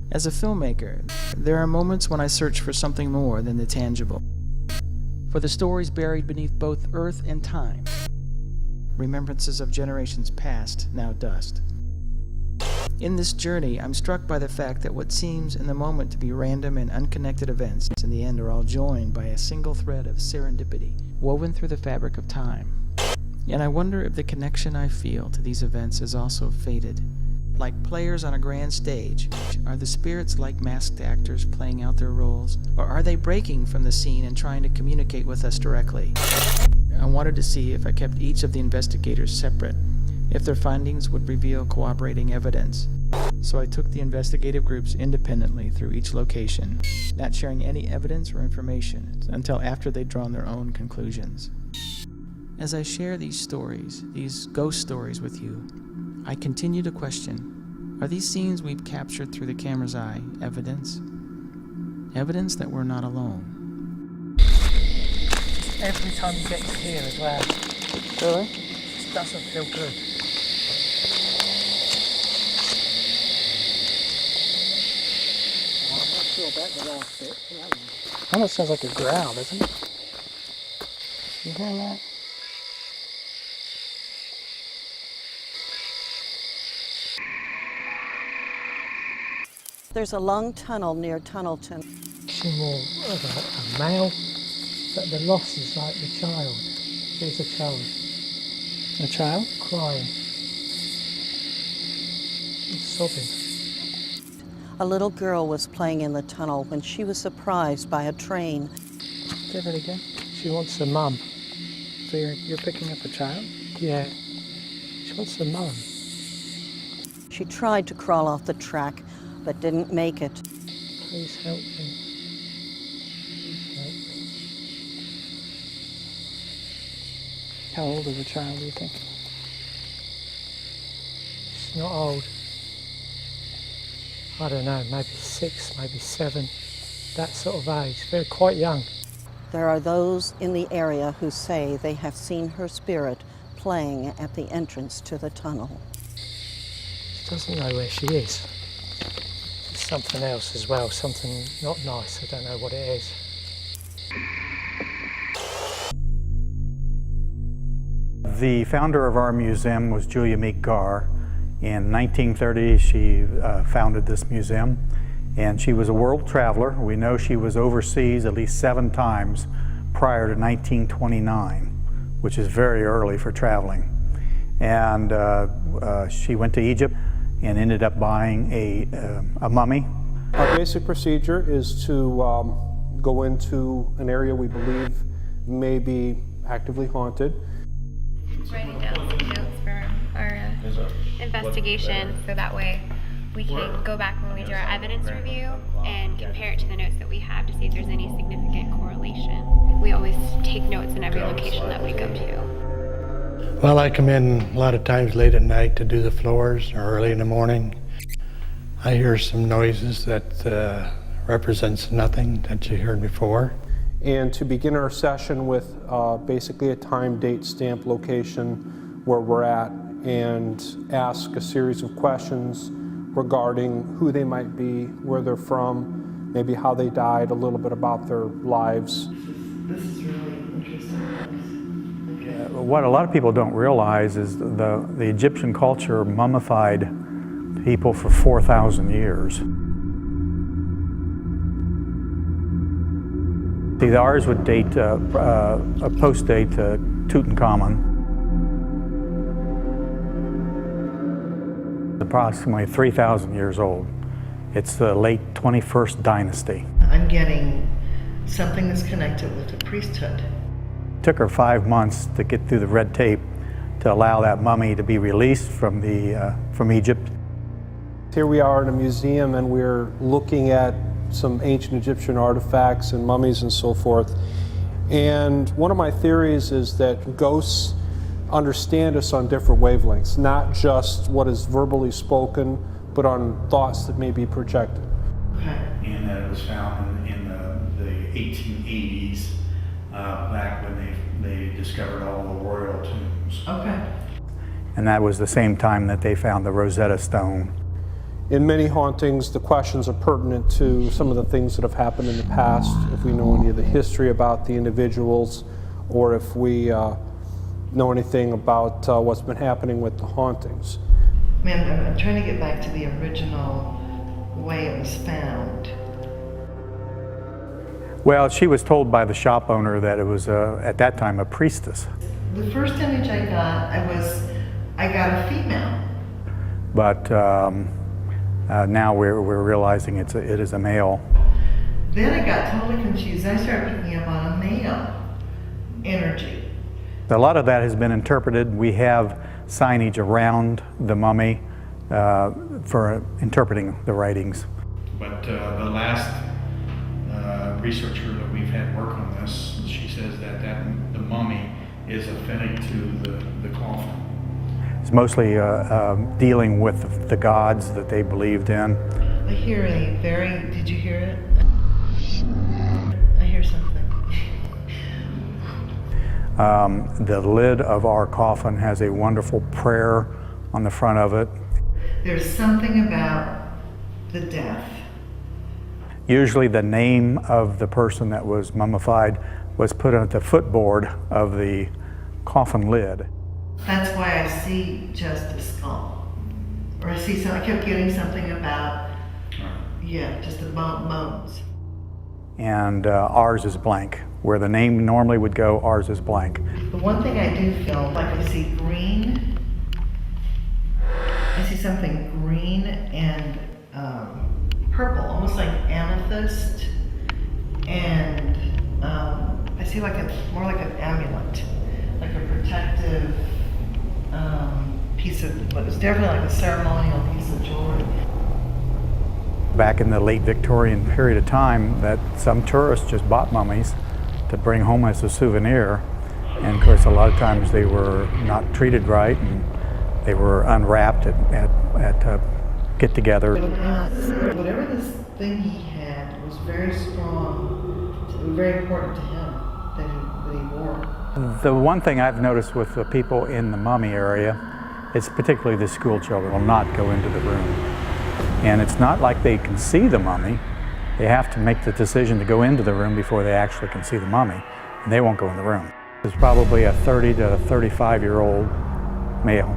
As a filmmaker, there are moments when I search for something more than the tangible, for the stories buried beneath both earth and time, remembrances of generations past, now dust. In this journey, I'm struck by the fact that what seems in the moment to be random and unconnected events in the end are all joined by a single thread of serendipity woven through the fabric of time. And I wonder if the connection I feel to these events is also faded. Like players on a grand stage, are the spirits like masked actors playing out their roles, or are they breaking from the scene and trying to communicate with us directly? I wanted to see if I kept each of the investigators separate, if their findings would reveal corroborating evidence. So I took the investigative groups independently through each location, not sharing any evidence or information until after they'd drawn their own conclusions. As I share these stories, these ghost stories with you, I continue to question, are these scenes we've captured through the camera's eye evidence? Evidence that we're not alone. Every time you get here as well. Really? It doesn't feel good. I'm not sure about the last bit. Almost sounds like a growl, doesn't it? You hearing that? There's a long tunnel near Tunnelton. See more of a male, but the loss is like the child. There's a child. A child? Crying. He's sobbing. A little girl was playing in the tunnel when she was surprised by a train. Say that again. She wants a mum. So you're picking up a child? Yeah. She wants a mum. She tried to crawl off the track, but didn't make it. Please help me. Please help me. How old is the child, do you think? She's not old. I don't know, maybe 6, maybe 7. That sort of age. They're quite young. There are those in the area who say they have seen her spirit playing at the entrance to the tunnel. She doesn't know where she is. There's something else as well, something not nice. I don't know what it is. The founder of our museum was Julia Meek Garr. In 1930, she founded this museum, and she was a world traveler. We know she was overseas at least 7 times prior to 1929, which is very early for traveling. And she went to Egypt and ended up buying a mummy. Our basic procedure is to go into an area we believe may be actively haunted. Writing down some notes for our investigation, so that way we can go back when we do our evidence review and compare it to the notes that we have to see if there's any significant correlation. We always take notes in every location that we go to. Well, I come in a lot of times late at night to do the floors or early in the morning. I hear some noises that represents nothing that you heard before. And to begin our session with basically a time, date, stamp, location where we're at, and ask a series of questions regarding who they might be, where they're from, maybe how they died, a little bit about their lives. This is really interesting. What a lot of people don't realize is the Egyptian culture mummified people for 4,000 years. See, ours would date, post-date Tutankhamun. Approximately 3,000 years old. It's the late 21st dynasty. I'm getting something that's connected with the priesthood. It took her 5 months to get through the red tape to allow that mummy to be released from Egypt. Here we are in a museum, and we're looking at some ancient Egyptian artifacts and mummies and so forth. And one of my theories is that ghosts understand us on different wavelengths, not just what is verbally spoken, but on thoughts that may be projected. Okay. And that it was found in the 1880s, back when they discovered all the royal tombs. Okay. And that was the same time that they found the Rosetta Stone. In many hauntings, the questions are pertinent to some of the things that have happened in the past, if we know any of the history about the individuals, or if we know anything about what's been happening with the hauntings. I'm trying to get back to the original way it was found. Well, she was told by the shop owner that it was, at that time, a priestess. The first image I got, I got a female. But now we're realizing it is a male. Then I got totally confused. I started picking up on a male energy. A lot of that has been interpreted. We have signage around the mummy for interpreting the writings. But the last researcher that we've had work on this, she says that the mummy is authentic to the coffin. It's mostly dealing with the gods that they believed in. I hear did you hear it? I hear something. The lid of our coffin has a wonderful prayer on the front of it. There's something about the death. Usually the name of the person that was mummified was put on the footboard of the coffin lid. That's why I see just a skull. Or I kept getting something about, just the bones. And ours is blank. Where the name normally would go, ours is blank. The one thing I do feel like I see green. I see something green and purple, almost like amethyst. And I see more like an amulet, like a protective piece of, what was definitely like a ceremonial piece of jewelry. Back in the late Victorian period of time, that some tourists just bought mummies to bring home as a souvenir. And of course, a lot of times they were not treated right, and they were unwrapped at get-together. Whatever this thing he had was very strong, very important to him that he wore. The one thing I've noticed with the people in the mummy area, it's particularly the school children, will not go into the room. And it's not like they can see the mummy. They have to make the decision to go into the room before they actually can see the mummy, and they won't go in the room. It's probably a 30 to 35-year-old male.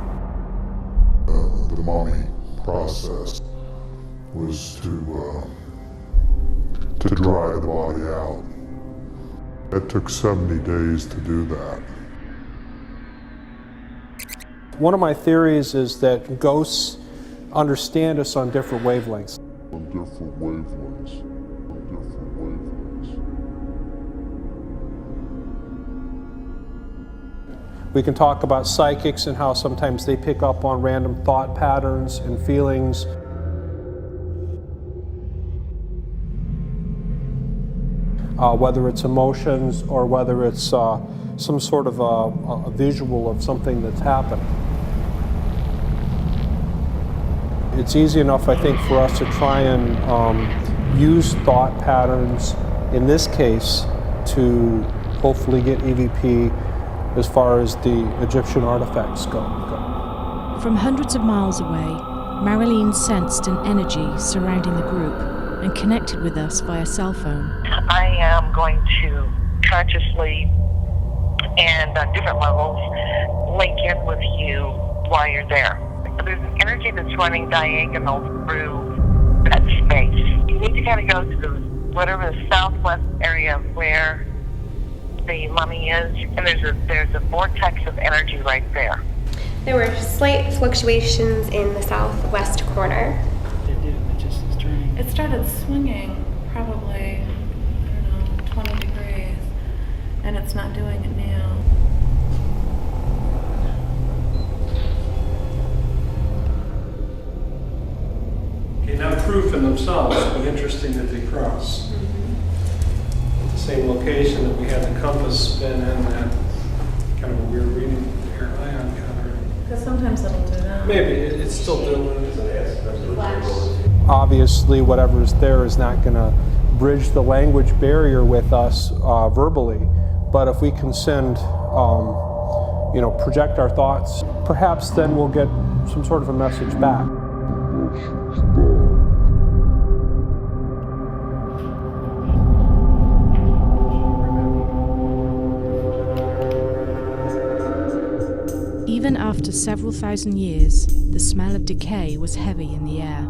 The mummy process was to dry the body out. It took 70 days to do that. One of my theories is that ghosts understand us on different wavelengths. On different wavelengths. We can talk about psychics and how sometimes they pick up on random thought patterns and feelings. Whether it's emotions or whether it's some sort of a visual of something that's happened. It's easy enough, I think, for us to try and use thought patterns, in this case, to hopefully get EVP as far as the Egyptian artifacts go. From hundreds of miles away, Marilyn sensed an energy surrounding the group and connected with us via cell phone. I am going to consciously and on different levels link in with you while you're there. There's an energy that's running diagonal through that space. You need to kind of go to whatever the southwest area where the mummy is, and there's a vortex of energy right there. There were slight fluctuations in the southwest corner. It started swinging probably, 20 degrees, and it's not doing it now. Okay, not proof in themselves, but interesting that they cross. The same location that we had the compass spin in, that kind of a weird reading here. Ion gathering. Because sometimes it'll do that. Maybe it's still doing it. Obviously, whatever's there is not going to bridge the language barrier with us verbally, but if we can send, project our thoughts, perhaps then we'll get some sort of a message back. Even after several thousand years, the smell of decay was heavy in the air.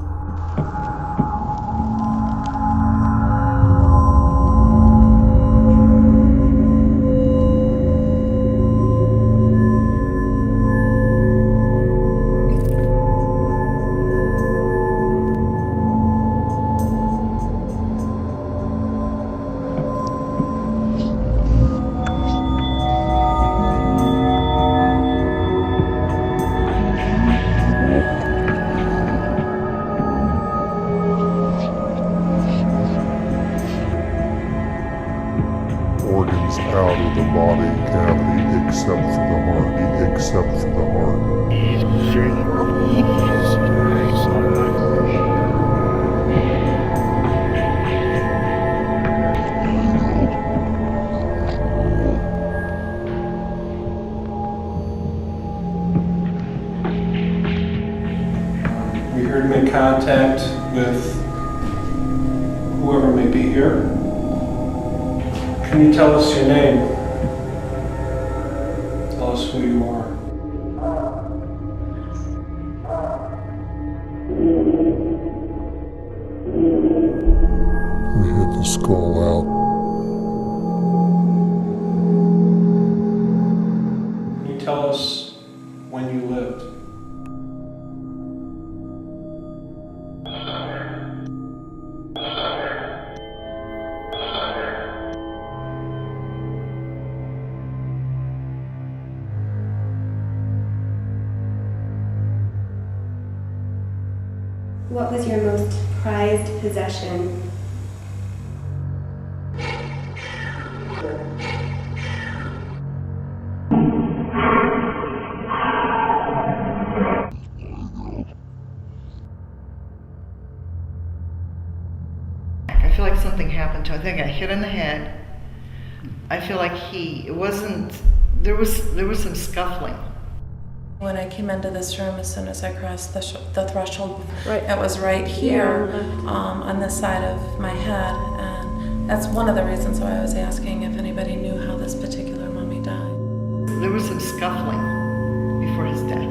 Organs out of the body cavity except for the heart, except for the heart. We're here to make contact with whoever may be here. Can you tell us your name? Tell us who you are. We hit the skull out. Can you tell us when you lived? What was your most prized possession? I feel like something happened to him. I think I got hit in the head. I feel like there was some scuffling. When I came into this room, as soon as I crossed the threshold, it was right here on this side of my head, and that's one of the reasons why I was asking if anybody knew how this particular mummy died. There was some scuffling before his death.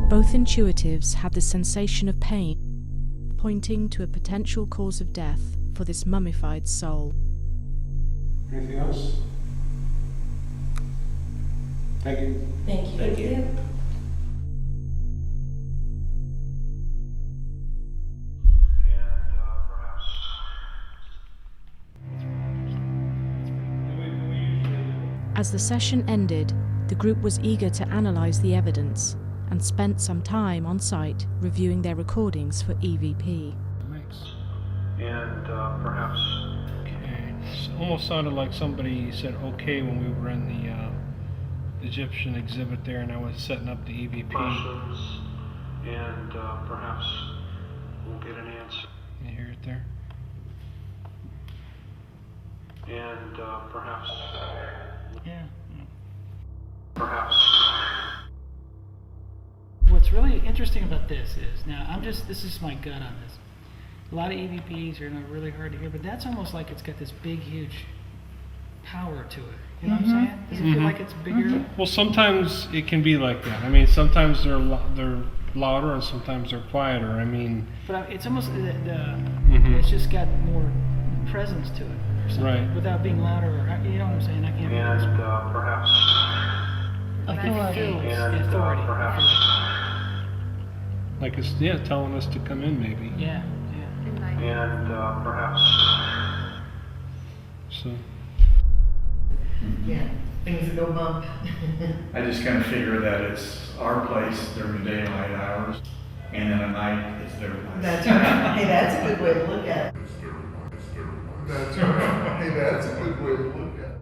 Both intuitives had the sensation of pain, pointing to a potential cause of death for this mummified soul. Anything else? Thank you. Thank you. Thank you. As the session ended, the group was eager to analyze the evidence and spent some time on site reviewing their recordings for EVP. And perhaps... Okay, it almost sounded like somebody said okay when we were in the Egyptian exhibit there, and I was setting up the EVP. Questions, and perhaps we'll get an answer. You hear it there? And perhaps... Yeah. Perhaps... What's really interesting about this is, now this is my gut on this. A lot of EVPs are really hard to hear, but that's almost like it's got this big, huge power to it. You know what I'm saying? Does it feel like it's bigger? Well, sometimes it can be like that. I mean, sometimes they're louder and sometimes they're quieter. I mean... But it's almost, it's just got more presence to it or something. Right. Without being louder, or, you know what I'm saying? I can't... And perhaps... Like it feels the authority. Perhaps... Like it's, telling us to come in maybe. Yeah. And perhaps... So... Yeah, things that go bump. I just kind of figure that it's our place during the daylight hours, and then at night it's their place. That's right. Hey, that's a good way to look at it. That's right. Hey, that's a good way to look at it.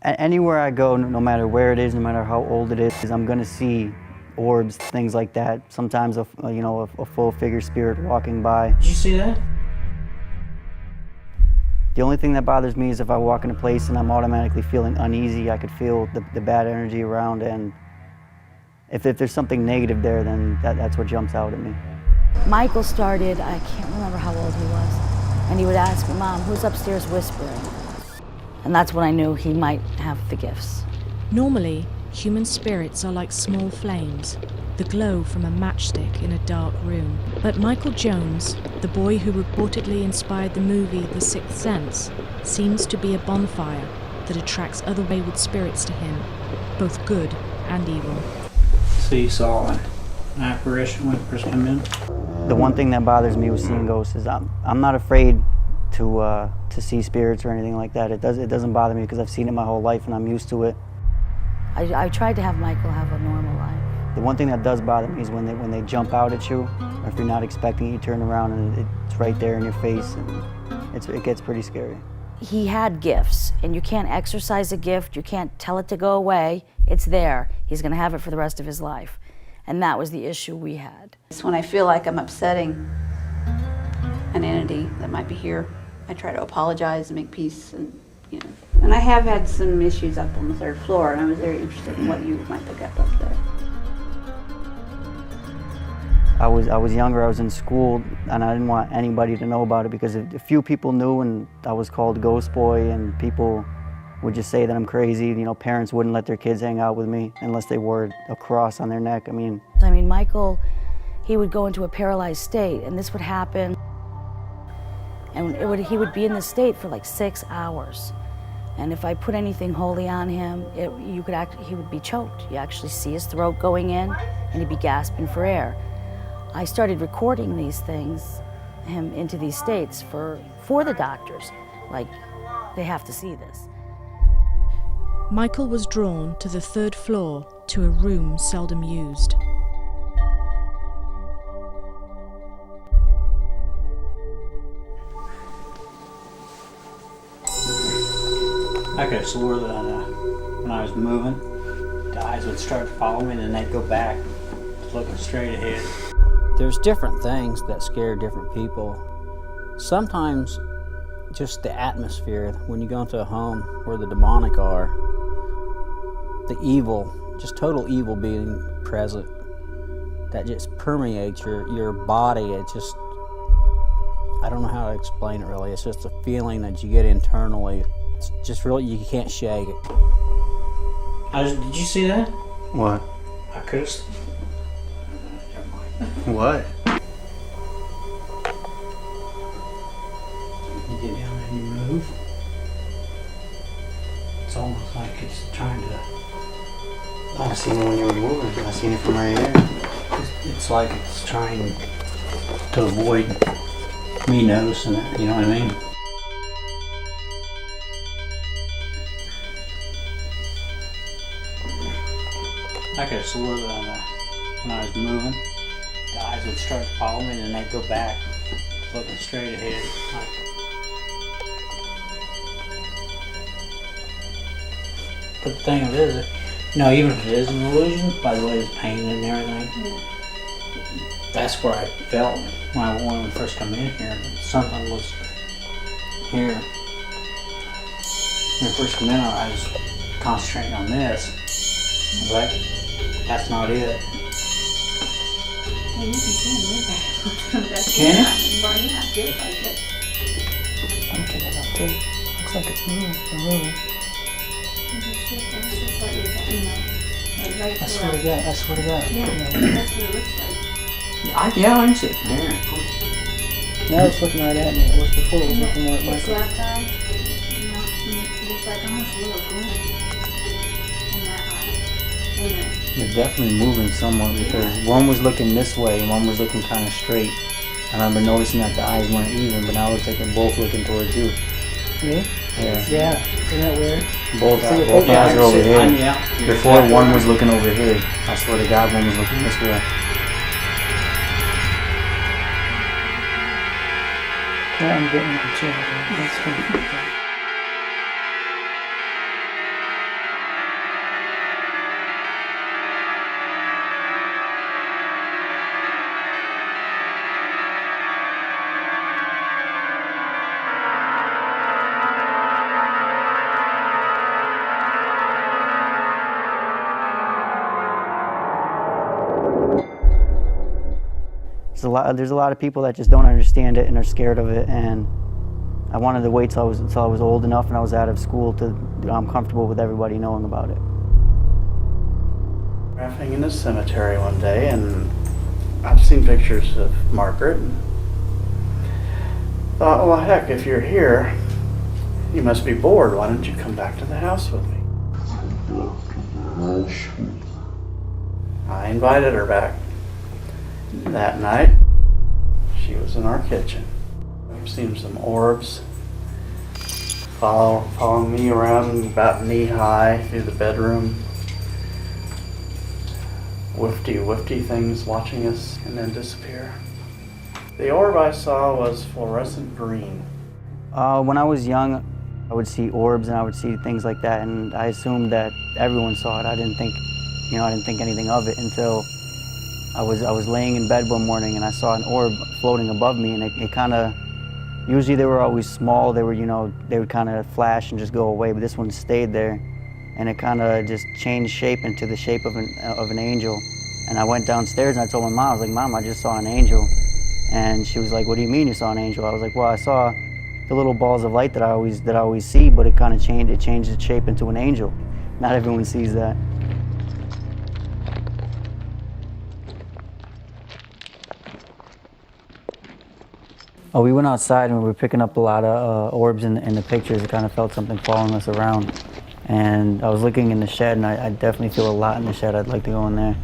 Anywhere I go, no matter where it is, no matter how old it is, I'm going to see orbs, things like that. Sometimes a full figure spirit walking by. Did you see that? The only thing that bothers me is if I walk in a place and I'm automatically feeling uneasy, I could feel the bad energy around, and if there's something negative there, then that's what jumps out at me. Michael started, I can't remember how old he was, and he would ask me, Mom, who's upstairs whispering? And that's when I knew he might have the gifts. Normally, human spirits are like small flames, the glow from a matchstick in a dark room. But Michael Jones, the boy who reportedly inspired the movie The Sixth Sense, seems to be a bonfire that attracts other wayward spirits to him, both good and evil. So you saw an apparition when you first came in? The one thing that bothers me with seeing ghosts is I'm not afraid to see spirits or anything like that. It doesn't bother me because I've seen it my whole life and I'm used to it. I tried to have Michael have a normal life. The one thing that does bother me is when they jump out at you, or if you're not expecting it, you turn around and it's right there in your face, and it gets pretty scary. He had gifts, and you can't exercise a gift, you can't tell it to go away, it's there. He's gonna have it for the rest of his life. And that was the issue we had. It's when I feel like I'm upsetting an entity that might be here, I try to apologize and make peace, and And I have had some issues up on the 3rd floor, and I was very interested in what you might pick up there. I was younger, I was in school, and I didn't want anybody to know about it because a few people knew, and I was called Ghost Boy, and people would just say that I'm crazy. Parents wouldn't let their kids hang out with me unless they wore a cross on their neck. I mean, Michael, he would go into a paralyzed state, and this would happen, and he would be in this state for like 6 hours. And if I put anything holy on him, he would be choked. You actually see his throat going in, and he'd be gasping for air. I started recording these things, him into these states for the doctors. Like, they have to see this. Michael was drawn to the 3rd floor to a room seldom used. I could have swore that when I was moving, the eyes would start to follow me, and then they'd go back, looking straight ahead. There's different things that scare different people. Sometimes just the atmosphere, when you go into a home where the demonic are, the evil, just total evil being present, that just permeates your body. It just, I don't know how to explain it really. It's just a feeling that you get internally. It's just really, you can't shake it. Did you see that? What? I could have. What? You get down and you move. It's almost like it's trying to. I seen it when you were moving. I seen it from right here. It's like it's trying to avoid me noticing it. You know what I mean? I could have swore that when I was moving, the eyes would start to follow me, and then they'd go back, looking straight ahead. But the thing of it is, even if it is an illusion, by the way it's painted and everything, that's where I felt when we first come in here. Something was here. When I first come in, I was concentrating on this. I was like, that's not it. Yeah, you can see him move back. Can you? Well, yeah, it feels like it. I'm getting it up too. Looks like it's moving. I swear to God. Yeah, that's what it looks like. Yeah, I can see it from here. Now it's looking right at me. It was before, it was looking more at Its Michael. left eye, it looks like almost a little glint in that eye. They're definitely moving somewhat because one was looking this way and one was looking kind of straight. And I've been noticing that the eyes weren't even, but now it looks like they're both looking towards you. Me? Yeah. Yeah. Isn't that weird? Both both eyes are over here. Yeah. Before one was looking over here. I swear to God, one was looking this way. Yeah, I'm getting it too. That's funny. there's a lot of people that just don't understand it and are scared of it, and I wanted to wait till I was old enough and I was out of school to, I'm comfortable with everybody knowing about it. Graphing in the cemetery one day, and I've seen pictures of Margaret, and thought, well, heck, if you're here, you must be bored. Why don't you come back to the house with me? I invited her back. That night, she was in our kitchen. I've seen some orbs following me around about knee-high through the bedroom. Wifty things watching us and then disappear. The orb I saw was fluorescent green. When I was young, I would see orbs and I would see things like that, and I assumed that everyone saw it. I didn't think anything of it until I was laying in bed one morning and I saw an orb floating above me, and it kind of, usually they were always small. They were, they would kind of flash and just go away, but this one stayed there, and it kind of just changed shape into the shape of an angel. And I went downstairs and I told my mom, I was like, Mom, I just saw an angel. And she was like, what do you mean you saw an angel? I was like, well, I saw the little balls of light that I always see, but it kind of changed its shape into an angel. Not everyone sees that. Oh, we went outside and we were picking up a lot of orbs in the pictures. It kind of felt something following us around. And I was looking in the shed, and I definitely feel a lot in the shed. I'd like to go in there.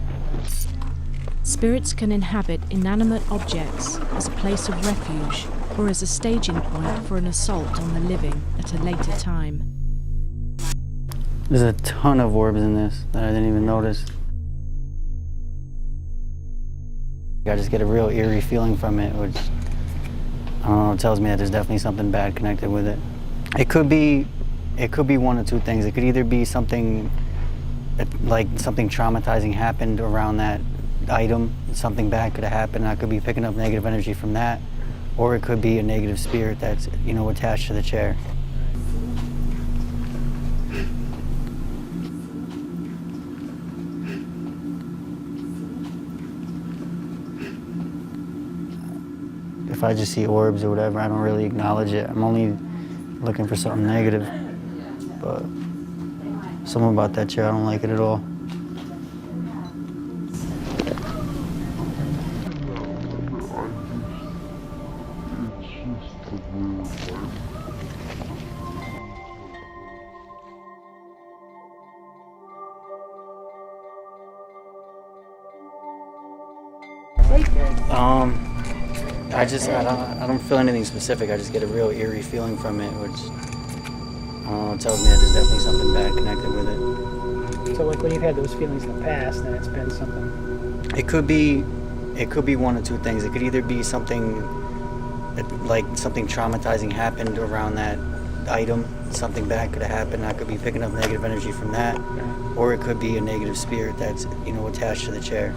Spirits can inhabit inanimate objects as a place of refuge or as a staging point for an assault on the living at a later time. There's a ton of orbs in this that I didn't even notice. I just get a real eerie feeling from it, which, I don't know, it tells me that there's definitely something bad connected with it. It could be one of two things. It could either be something like something traumatizing happened around that item, something bad could have happened, and I could be picking up negative energy from that, or it could be a negative spirit that's, attached to the chair. If I just see orbs or whatever, I don't really acknowledge it. I'm only looking for something negative, but something about that chair, I don't like it at all. I don't feel anything specific. I just get a real eerie feeling from it, which, I don't know, it tells me that there's definitely something bad connected with it. So like when you've had those feelings in the past, then it's been something? It could be one of two things. It could either be something like something traumatizing happened around that item, something bad could have happened. I could be picking up negative energy from that, or it could be a negative spirit that's, attached to the chair.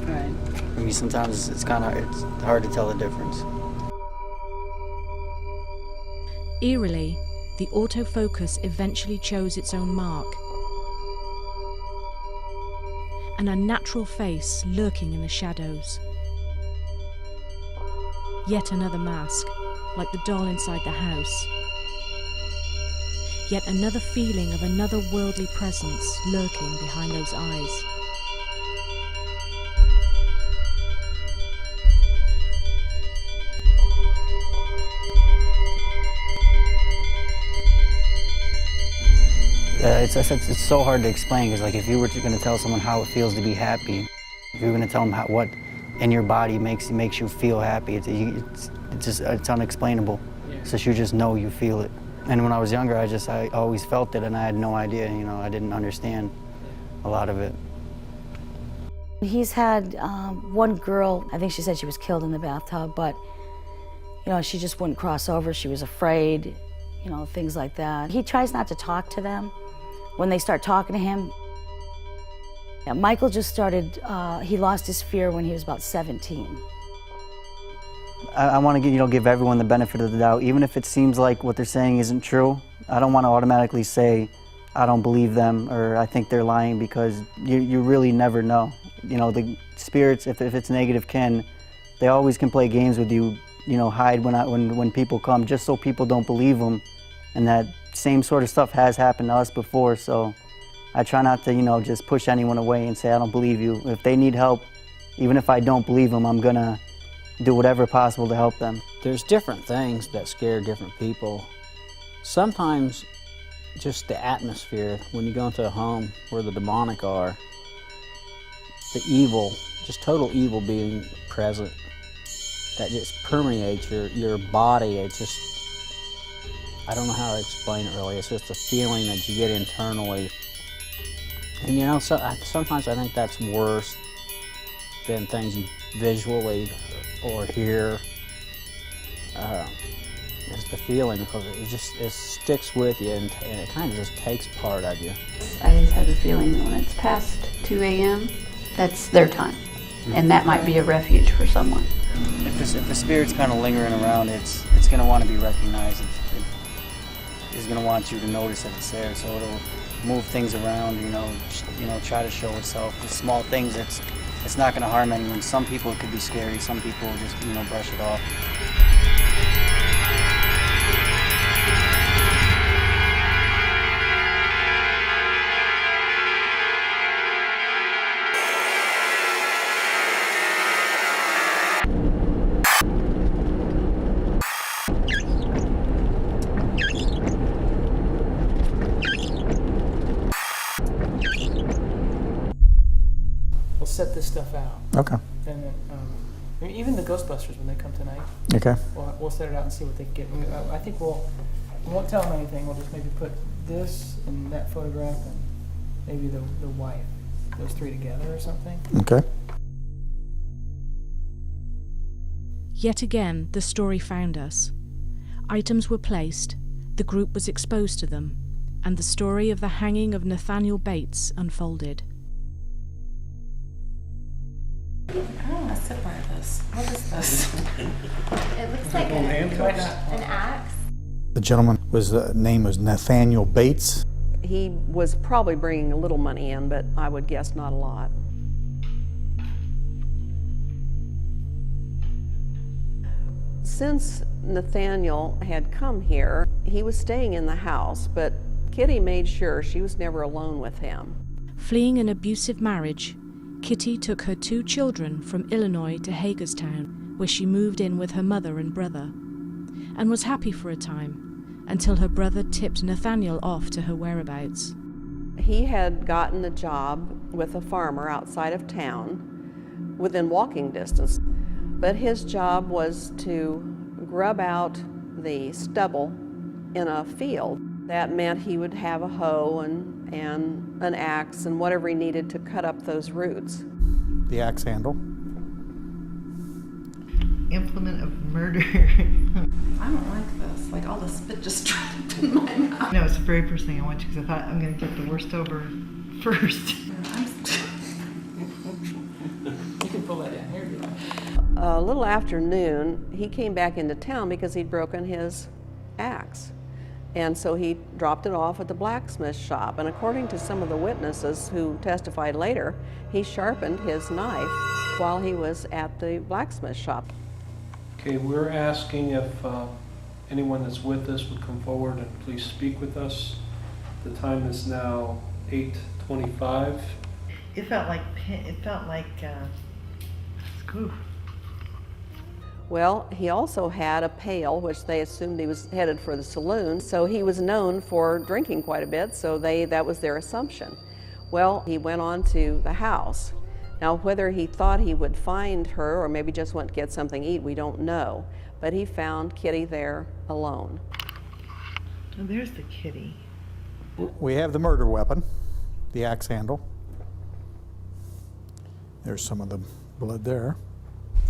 Right. I mean, sometimes it's hard to tell the difference. Eerily, the autofocus eventually chose its own mark. An unnatural face lurking in the shadows. Yet another mask, like the doll inside the house. Yet another feeling of another worldly presence lurking behind those eyes. It's so hard to explain, because if you were going to tell someone how it feels to be happy, if you were going to tell them what in your body makes you feel happy, it's unexplainable. Yeah. It's just, you just know you feel it. And when I was younger, I always felt it, and I had no idea. I didn't understand a lot of it. He's had one girl, I think she said she was killed in the bathtub, but she just wouldn't cross over. She was afraid, things like that. He tries not to talk to them. When they start talking to him, Michael just started, he lost his fear when he was about 17. I want to give everyone the benefit of the doubt, even if it seems like what they're saying isn't true. I don't want to automatically say I don't believe them or I think they're lying, because you really never know. You know, the spirits, if it's negative kin, they always can play games with you, you know, hide when people come, just so people don't believe them. And that same sort of stuff has happened to us before, so I try not to, you know, just push anyone away and say, I don't believe you. If they need help, even if I don't believe them, I'm gonna do whatever possible to help them. There's different things that scare different people. Sometimes just the atmosphere, when you go into a home where the demonic are, the evil, just total evil being present, that just permeates your body. It's just, I don't know how to explain it really. It's just a feeling that you get internally. And you know, sometimes I think that's worse than things you visually or hear. It's the feeling, because it sticks with you, and it kind of just takes part of you. I just have a feeling that when it's past 2 a.m., that's their time. And that might be a refuge for someone. If the spirit's kind of lingering around, it's going to want to be recognized. It's going to want you to notice that it's there, so it'll move things around, you know, try to show itself. The small things, it's not going to harm anyone. Some people it could be scary, some people just, you know, brush it off. Set this stuff out. Okay. And then, I mean, even the Ghostbusters, when they come tonight, Okay. we'll set it out and see what they get. I think we won't tell them anything. We'll just maybe put this and that photograph and maybe the wife, those three together or something. Okay. Yet again, the story found us. Items were placed, the group was exposed to them, and the story of the hanging of Nathaniel Bates unfolded. I don't want to sit by this. What is this? It looks like an axe. The gentleman name was Nathaniel Bates. He was probably bringing a little money in, but I would guess not a lot. Since Nathaniel had come here, he was staying in the house, but Kitty made sure she was never alone with him. Fleeing an abusive marriage, Kitty took her 2 children from Illinois to Hagerstown, where she moved in with her mother and brother, and was happy for a time, until her brother tipped Nathaniel off to her whereabouts. He had gotten a job with a farmer outside of town, within walking distance, but his job was to grub out the stubble in a field. That meant he would have a hoe and an axe and whatever he needed to cut up those roots. The axe handle. Implement of murder. I don't like this. Like all the spit just dropped in my mouth. No, it's the very first thing I went to, because I thought I'm going to get the worst over first. You can pull that in here. A little after noon, he came back into town because he'd broken his axe. And so he dropped it off at the blacksmith shop. And according to some of the witnesses who testified later, he sharpened his knife while he was at the blacksmith shop. Okay, we're asking if anyone that's with us would come forward and please speak with us. The time is now 8:25. It felt like ooh. Well, he also had a pail, which they assumed he was headed for the saloon, so he was known for drinking quite a bit, so that was their assumption. Well, he went on to the house. Now, whether he thought he would find her or maybe just went to get something to eat, we don't know. But he found Kitty there alone. Oh, there's the kitty. We have the murder weapon, the axe handle. There's some of the blood there.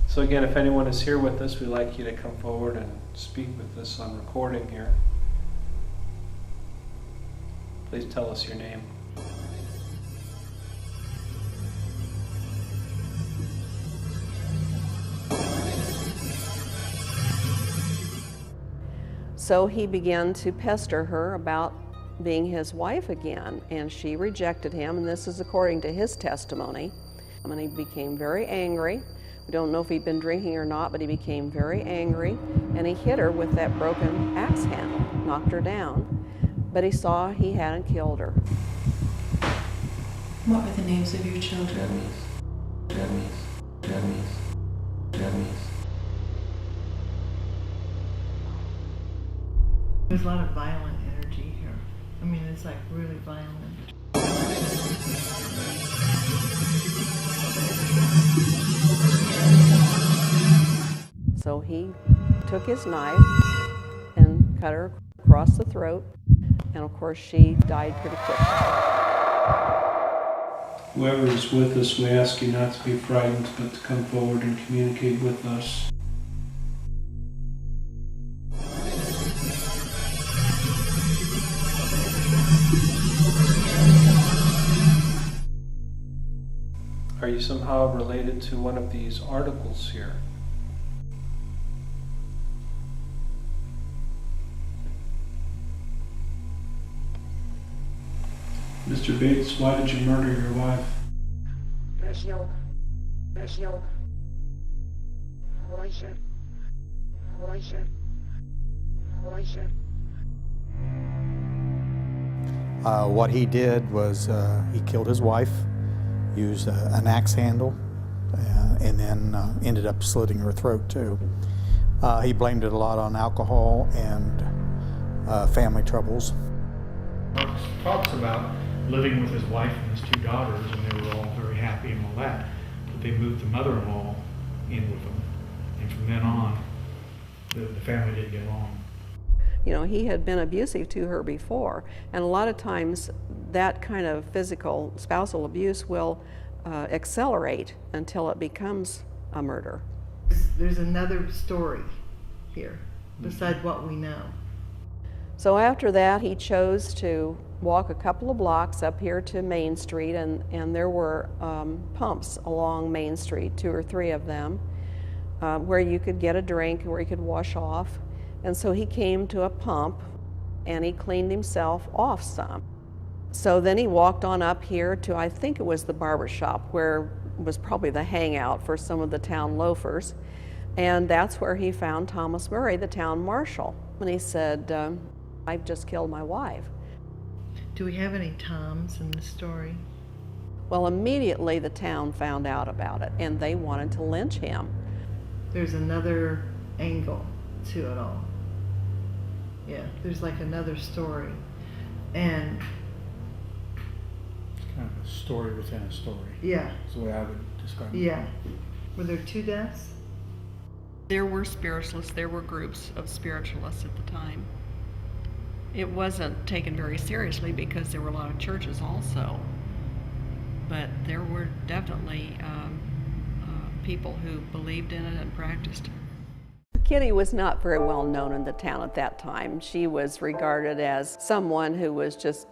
So again, if anyone is here with us, we'd like you to come forward and speak with us on recording here. Please tell us your name. So he began to pester her about being his wife again, and she rejected him, and this is according to his testimony. And he became very angry. We don't know if he'd been drinking or not, but he became very angry, and he hit her with that broken axe handle, knocked her down, but he saw he hadn't killed her. What were the names of your children? There's a lot of violent energy here. I mean, it's like really violent. So he took his knife and cut her across the throat, and of course she died pretty quickly. Whoever is with us, we ask you not to be frightened, but to come forward and communicate with us. Are you somehow related to one of these articles here? Mr. Bates, why did you murder your wife? What he did was he killed his wife, used an axe handle, and then ended up slitting her throat too. He blamed it a lot on alcohol and family troubles. Mark talks about living with his wife and his two daughters, and they were all very happy and all that. But they moved the mother-in-law in with them, and from then on, the family didn't get along. You know, he had been abusive to her before, and a lot of times that kind of physical spousal abuse will accelerate until it becomes a murder. There's another story here beside what we know. So after that, he chose to walk a couple of blocks up here to Main Street, and there were pumps along Main Street, 2 or 3 of them, where you could get a drink, where you could wash off. And so he came to a pump and he cleaned himself off some. So then he walked on up here to, I think it was the barber shop, where was probably the hangout for some of the town loafers. And that's where he found Thomas Murray, the town marshal. And he said, I've just killed my wife. Do we have any Toms in the story? Well, immediately the town found out about it, and they wanted to lynch him. There's another angle to it all. Yeah, there's like another story. And It's kind of a story within a story. yeah. That's the way I would describe it. Yeah. Were there 2 deaths? There were spiritualists, there were groups of spiritualists at the time. It wasn't taken very seriously because there were a lot of churches also, but there were definitely people who believed in it and practiced. Kitty was not very well known in the town at that time. She was regarded as someone who was just,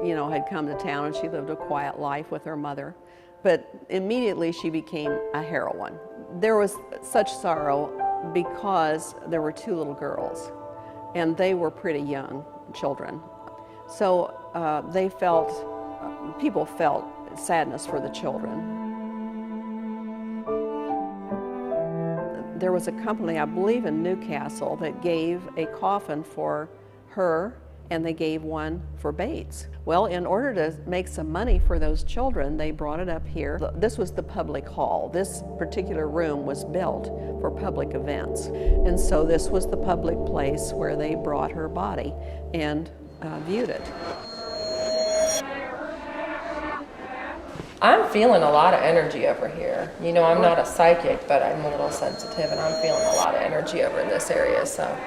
you know, had come to town, and she lived a quiet life with her mother. But immediately she became a heroine. There was such sorrow because there were 2 little girls, and they were pretty young children. So people felt sadness for the children. There was a company, I believe in Newcastle, that gave a coffin for her, and they gave one for Bates. Well, in order to make some money for those children, they brought it up here. This was the public hall. This particular room was built for public events. And so this was the public place where they brought her body and viewed it. I'm feeling a lot of energy over here. You know, I'm not a psychic, but I'm a little sensitive, and I'm feeling a lot of energy over in this area, so.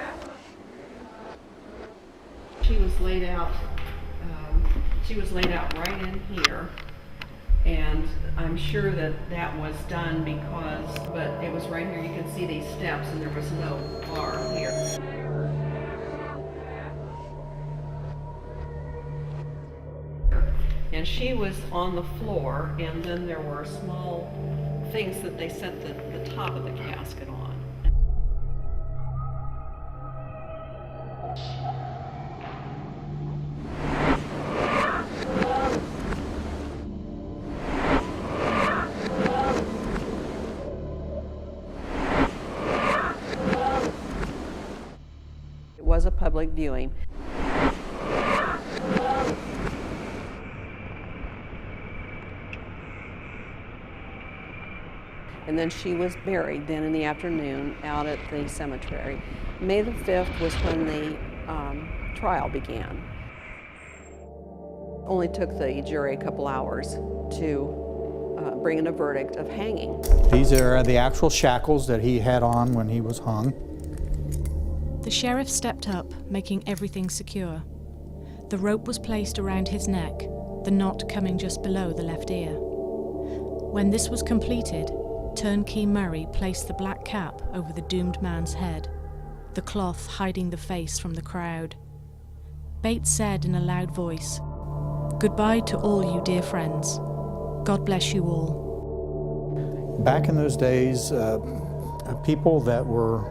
She was laid out right in here, and I'm sure that that was done because, but it was right here. You can see these steps, and there was no bar here. And she was on the floor, and then there were small things that they set the top of the casket on. was a public viewing. And then she was buried then in the afternoon out at the cemetery. May the 5th was when the trial began. Only took the jury a couple hours to bring in a verdict of hanging. These are the actual shackles that he had on when he was hung. The sheriff stepped up, making everything secure. The rope was placed around his neck, the knot coming just below the left ear. When this was completed, Turnkey Murray placed the black cap over the doomed man's head, the cloth hiding the face from the crowd. Bates said in a loud voice, "Goodbye to all you dear friends. God bless you all." Back in those days, people that were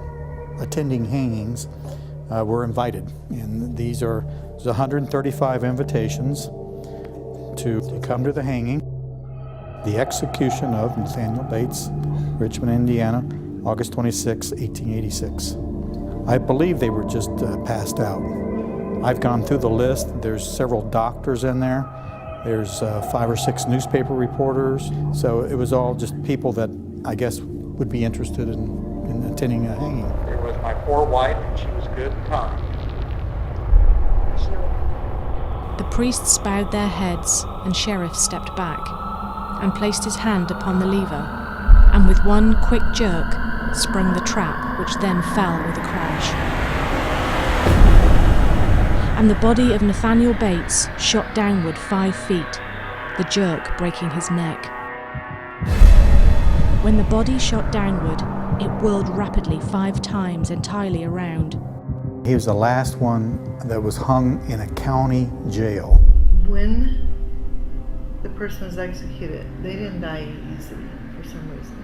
attending hangings were invited, and there's 135 invitations to come to the hanging. The execution of Nathaniel Bates, Richmond, Indiana, August 26, 1886. I believe they were just passed out. I've gone through the list. There's several doctors in there. There's 5 or 6 newspaper reporters. So it was all just people that I guess would be interested in attending a hanging. There was my poor wife, and she was good and kind. The priests bowed their heads, and Sheriff stepped back and placed his hand upon the lever, and with one quick jerk sprung the trap, which then fell with a crash. And the body of Nathaniel Bates shot downward 5 feet, the jerk breaking his neck. When the body shot downward, it whirled rapidly 5 times entirely around. He was the last one that was hung in a county jail. When the person was executed, they didn't die easy for some reason.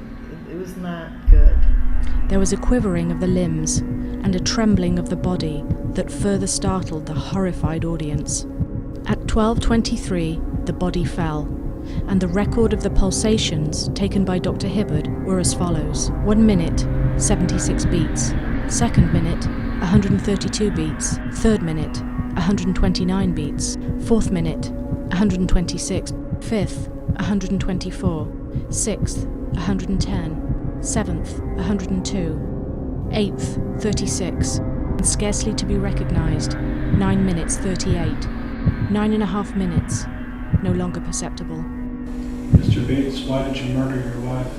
It was not good. There was a quivering of the limbs and a trembling of the body that further startled the horrified audience. At 12:23, the body fell, and the record of the pulsations taken by Dr. Hibbard were as follows: 1 minute, 76 beats; 2nd minute, 132 beats; 3rd minute, 129 beats; 4th minute, 126; 5th, 124; 6th, 110; 7th, 102; 8th, 36, and scarcely to be recognized, 9 minutes 38; 9.5 minutes, no longer perceptible. Mr. Bates, why did you murder your wife?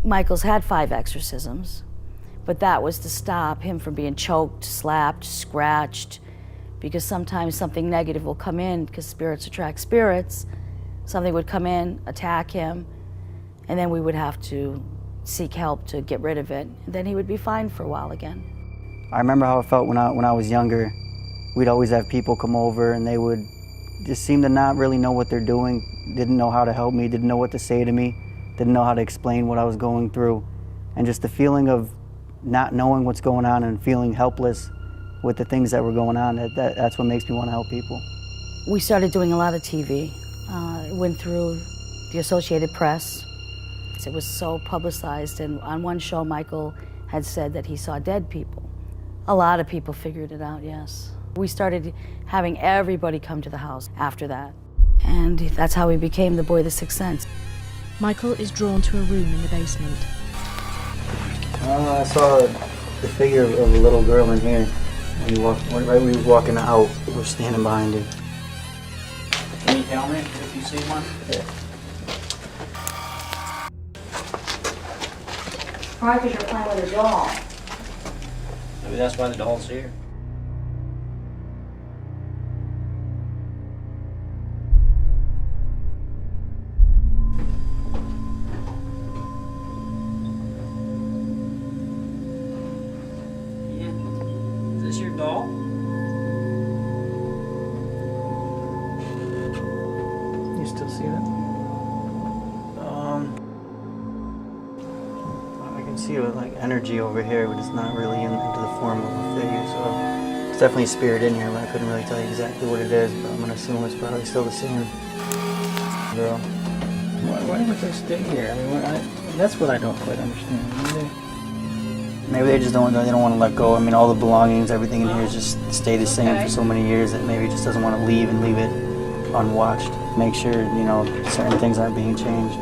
Michael's had 5 exorcisms, but that was to stop him from being choked, slapped, scratched, because sometimes something negative will come in, because spirits attract spirits. Something would come in, attack him, and then we would have to seek help to get rid of it. And then he would be fine for a while again. I remember how it felt when I was younger. We'd always have people come over and they would just seem to not really know what they're doing, didn't know how to help me, didn't know what to say to me, didn't know how to explain what I was going through. And just the feeling of not knowing what's going on and feeling helpless with the things that were going on, that's what makes me want to help people. We started doing a lot of TV. It went through the Associated Press. It was so publicized, and on one show Michael had said that he saw dead people. A lot of people figured it out, yes. We started having everybody come to the house after that, and that's how we became the boy with the sixth sense. Michael is drawn to a room in the basement. I saw the figure of a little girl in here. Right when he was walking out, we were standing behind her. Can you tell me if you see one? Yeah. Probably because you're playing with a doll. Maybe that's why the doll's here. Is this your doll? You still see that? I can see like energy over here, but it's not really into the form of a figure. So, 'cause definitely a spirit in here, but I couldn't really tell you exactly what it is, but I'm gonna assume it's probably still the same girl. Why would they stay here? I mean, that's what I don't quite understand. Maybe they just don't want to let go. I mean, all the belongings, everything in here just stay the same for so many years that maybe just doesn't want to leave and leave it unwatched. Make sure, you know, certain things aren't being changed.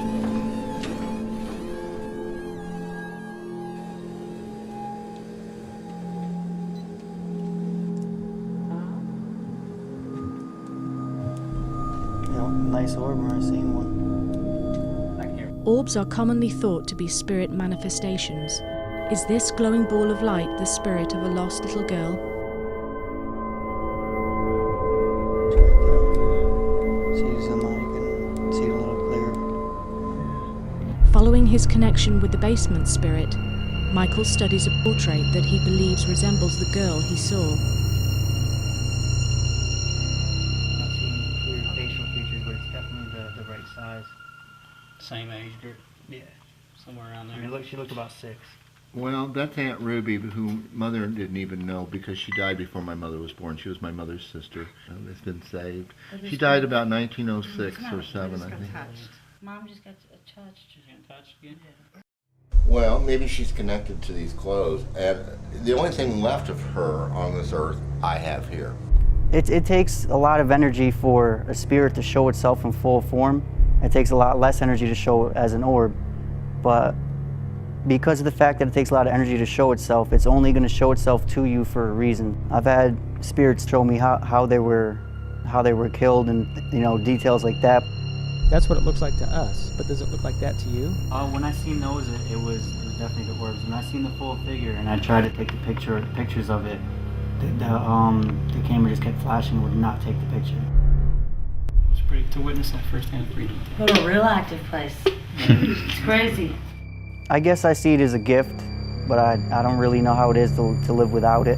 Nice orb, I've never seen one. Orbs are commonly thought to be spirit manifestations. Is this glowing ball of light the spirit of a lost little girl? See it a little clearer. Following his connection with the basement spirit, Michael studies a portrait that he believes resembles the girl he saw. Same age group? Yeah, somewhere around there. I mean, she looked about 6. Well, that's Aunt Ruby, who Mother didn't even know because she died before my mother was born. She was my mother's sister. It's been saved. She died about 1906 or 7, I think. Mom just got touched. She's getting touched again? Well, maybe she's connected to these clothes. And the only thing left of her on this earth, I have here. It takes a lot of energy for a spirit to show itself in full form. It takes a lot less energy to show as an orb, but because of the fact that it takes a lot of energy to show itself, it's only going to show itself to you for a reason. I've had spirits show me how they were killed and, you know, details like that. That's what it looks like to us, but does it look like that to you? When I seen those, it was definitely the orbs. When I seen the full figure and I tried to take the pictures of it, the camera just kept flashing and would not take the picture. To witness that firsthand freedom. What a real active place. It's crazy. I guess I see it as a gift, but I don't really know how it is to live without it.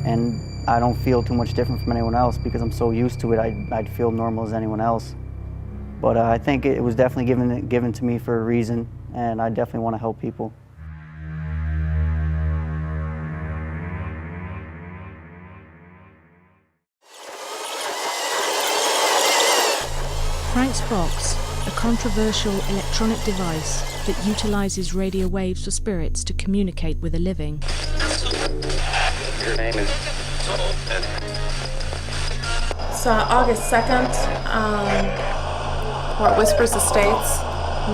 And I don't feel too much different from anyone else because I'm so used to it, I'd feel normal as anyone else. But I think it was definitely given to me for a reason, and I definitely want to help people. Frank's box, a controversial electronic device that utilizes radio waves for spirits to communicate with the living. Your name is... It's August 2nd. We're at Whispers Estates,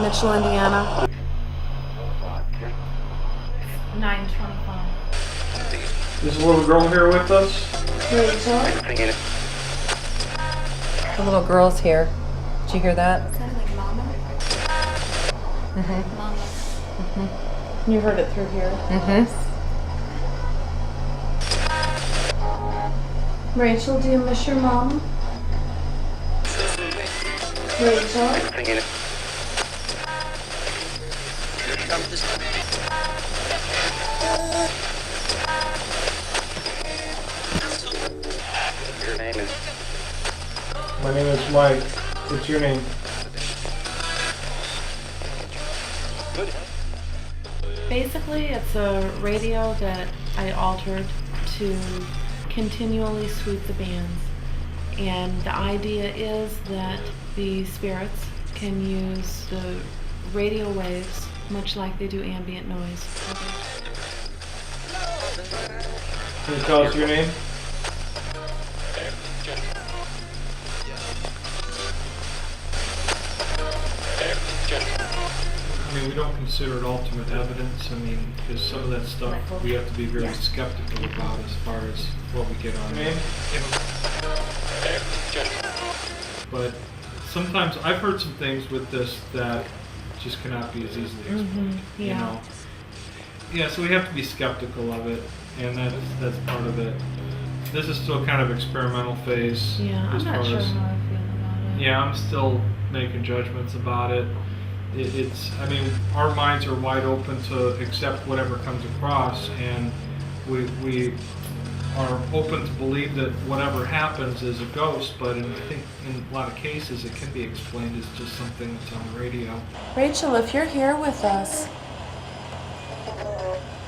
Mitchell, Indiana. 9:25. Is the little girl here with us? Rachel? The little girl's here. Did you hear that? It sounded like Mama. Mama. You heard it through here? Rachel, do you miss your mom? Rachel? Your name is... My name is Mike. What's your name? Basically, it's a radio that I altered to continually sweep the bands. And the idea is that the spirits can use the radio waves much like they do ambient noise. Can you tell us your name? I mean, we don't consider it ultimate evidence. I mean, because some of that stuff we have to be very skeptical about as far as what we get on it. But sometimes I've heard some things with this that just cannot be as easily explained. You know? Yeah, so we have to be skeptical of it, and that's part of it. This is still kind of experimental phase. Yeah, I'm not sure how I feel about it. Yeah, I'm still making judgments about it. I mean, our minds are wide open to accept whatever comes across, and we are open to believe that whatever happens is a ghost, but I think in a lot of cases it can be explained as just something that's on the radio. Rachel, if you're here with us,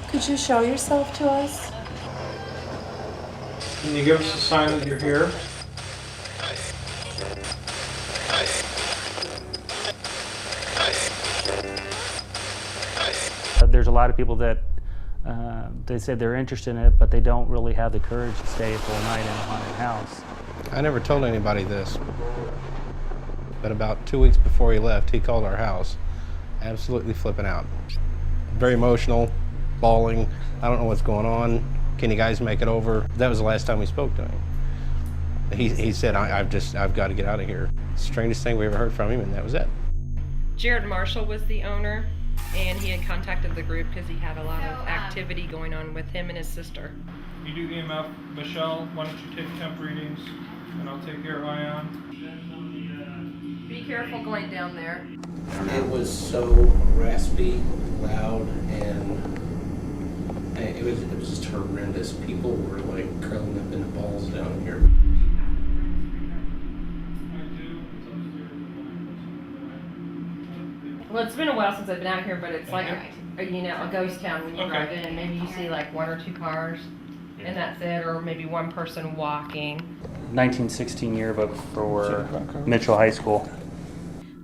could you show yourself to us? Can you give us a sign that you're here? There's a lot of people that they say they're interested in it, but they don't really have the courage to stay a full night in a haunted house. I never told anybody this, but about 2 weeks before he left, he called our house, absolutely flipping out. Very emotional, bawling, I don't know what's going on, can you guys make it over? That was the last time we spoke to him. He said, I've got to get out of here. Strangest thing we ever heard from him, and that was it. Jared Marshall was the owner, and he had contacted the group because he had a lot of activity going on with him and his sister. You do EMF. Michelle, why don't you take temp readings, and I'll take your ion. Be careful going down there. It was so raspy, loud, and it was just horrendous. People were like curling up into balls down here. Well, it's been a while since I've been out here, but it's like a ghost town when you drive in. Maybe you see like 1 or 2 cars, and that's it, or maybe one person walking. 1916 yearbook for Mitchell High School.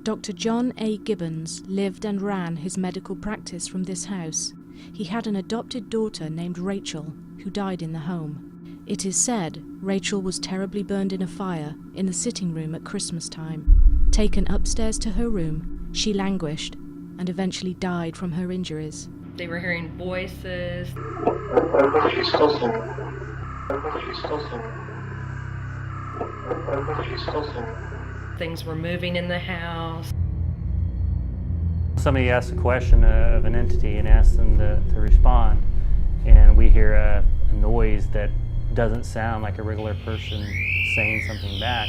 Dr. John A. Gibbons lived and ran his medical practice from this house. He had an adopted daughter named Rachel, who died in the home. It is said Rachel was terribly burned in a fire in the sitting room at Christmas time. Taken upstairs to her room, she languished and eventually died from her injuries. They were hearing voices. Things were moving in the house. Somebody asked a question of an entity and asked them to respond, and we hear a noise that doesn't sound like a regular person saying something back.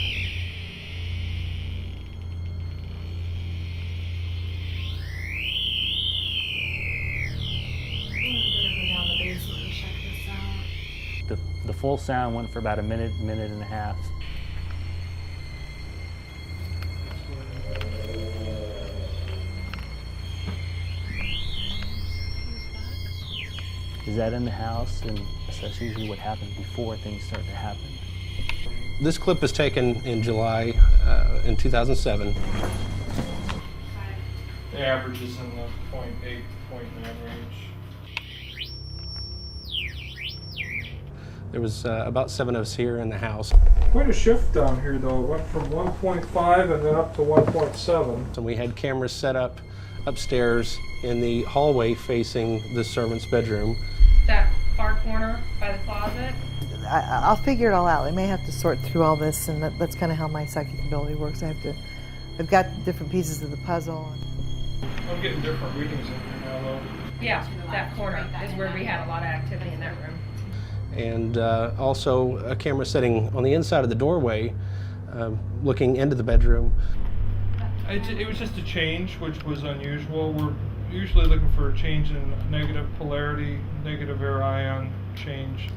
The full sound went for about a minute and a half. Is that in the house? And that's usually what happens before things start to happen. This clip was taken in July in 2007. The average is in the 0.8 to 0.9 range. There was about 7 of us here in the house. Quite a shift down here, though. It went from 1.5 and then up to 1.7. So we had cameras set up upstairs in the hallway facing the servant's bedroom. That far corner by the closet. I'll figure it all out. I may have to sort through all this, and that's kind of how my psychic ability works. I've got different pieces of the puzzle. I'm getting different readings in here now, though. Yeah, that corner is where we had a lot of activity in that room. And also a camera sitting on the inside of the doorway, looking into the bedroom. It was just a change, which was unusual. We're usually looking for a change in negative polarity, negative air ion change.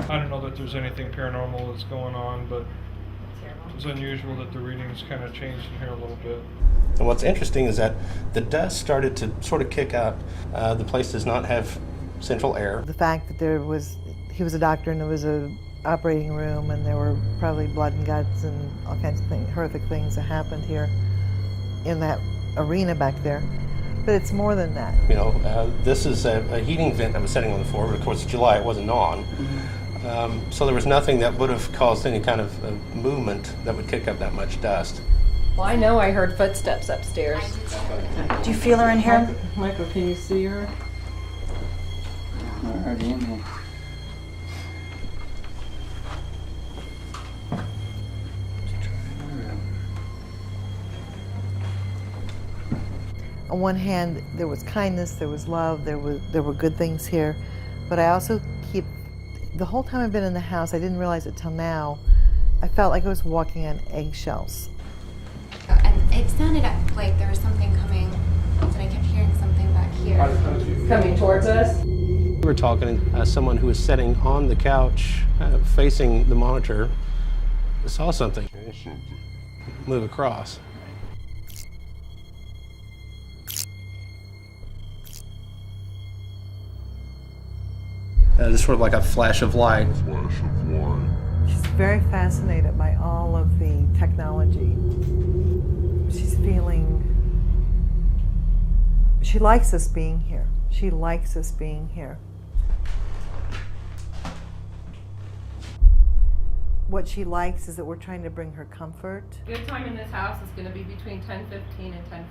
I don't know that there's anything paranormal that's going on, but it's unusual that the readings kind of changed in here a little bit. And what's interesting is that the dust started to sort of kick up. The place does not have central air. The fact that he was a doctor and there was a operating room and there were probably blood and guts and all kinds of things, horrific things that happened here in that arena back there. But it's more than that. You know, this is a heating vent that was sitting on the floor, but of course July it wasn't on. So there was nothing that would have caused any kind of movement that would kick up that much dust. Well, I know I heard footsteps upstairs. Do you feel her in here? Michael, can you see her? Already in there. On one hand, there was kindness, there was love, there were good things here, but I also the whole time I've been in the house, I didn't realize it till now, I felt like I was walking on eggshells. And it sounded like there was something coming, and I kept hearing something back here. Coming towards us? We were talking to someone who was sitting on the couch facing the monitor, saw something move across. just sort of like a flash of light. She's very fascinated by all of the technology. She's feeling, she likes us being here. She likes us being here. What she likes is that we're trying to bring her comfort. Good time in this house is going to be between 10:15 and 10:45.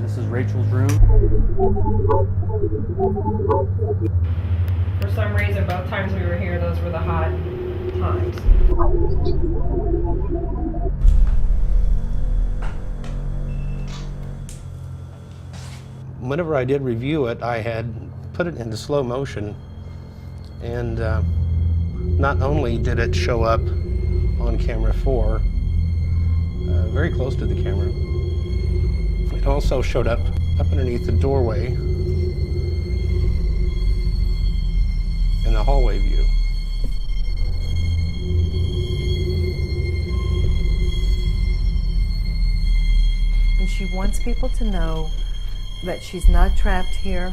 This is Rachel's room. For some reason, both times we were here, those were the hot times. Whenever I did review it, I had put it into slow motion, and not only did it show up on camera 4, very close to the camera, it also showed up underneath the doorway in the hallway view. And she wants people to know that she's not trapped here.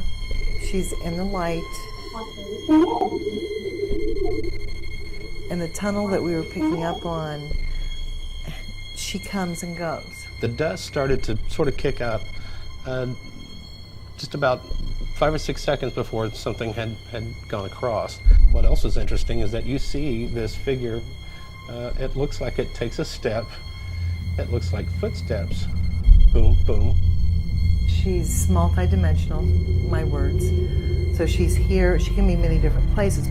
She's in the light. And the tunnel that we were picking up on, she comes and goes. The dust started to sort of kick up just about 5 or 6 seconds before something had gone across. What else is interesting is that you see this figure, it looks like it takes a step. It looks like footsteps. Boom, boom. She's multi-dimensional, my words. So she's here, she can be many different places.